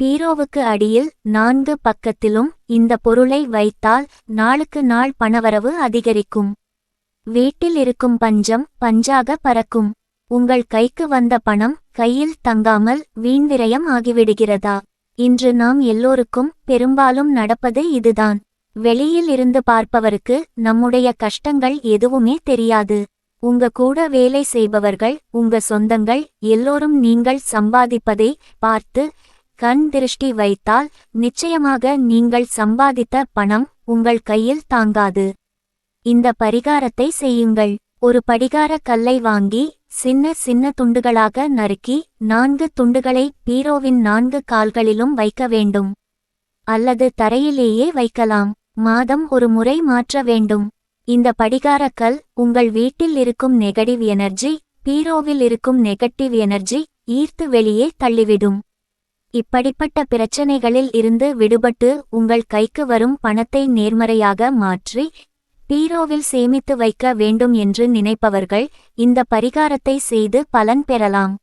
பீரோவுக்கு அடியில் 4 பக்கத்திலும் இந்த பொருளை வைத்தால் நாளுக்கு நாள் பணவரவு அதிகரிக்கும். வீட்டில் இருக்கும் பஞ்சம் பஞ்சாக பறக்கும். உங்கள் கைக்கு வந்த பணம் கையில் தங்காமல் வீண்விரயம் ஆகிவிடுகிறதா? இன்று நாம் எல்லோருக்கும் பெரும்பாலும் நடப்பது இதுதான். வெளியில் இருந்து பார்ப்பவருக்கு நம்முடைய கஷ்டங்கள் எதுவுமே தெரியாது. உங்க கூட வேலை செய்பவர்கள், உங்க சொந்தங்கள் எல்லோரும் நீங்கள் சம்பாதிப்பதை பார்த்து கண் திருஷ்டி வைத்தால் நிச்சயமாக நீங்கள் சம்பாதித்த பணம் உங்கள் கையில் தாங்காது. இந்த பரிகாரத்தை செய்யுங்கள். ஒரு படிகார கல்லை வாங்கி சின்ன சின்ன துண்டுகளாக நறுக்கி 4 துண்டுகளை பீரோவின் 4 கால்களிலும் வைக்க வேண்டும். அல்லது தரையிலேயே வைக்கலாம். மாதம் ஒரு முறை மாற்ற வேண்டும். இந்த படிகாரக்கல் உங்கள் வீட்டில் இருக்கும் நெகட்டிவ் எனர்ஜி, பீரோவில் இருக்கும் நெகட்டிவ் எனர்ஜி ஈர்த்து வெளியே தள்ளிவிடும். இப்படிப்பட்ட பிரச்சனைகளில் இருந்து விடுபட்டு உங்கள் கைக்கு வரும் பணத்தை நேர்மறையாக மாற்றி பீரோவில் சேமித்து வைக்க வேண்டும் என்று நினைப்பவர்கள் இந்த பரிகாரத்தை செய்து பலன் பெறலாம்.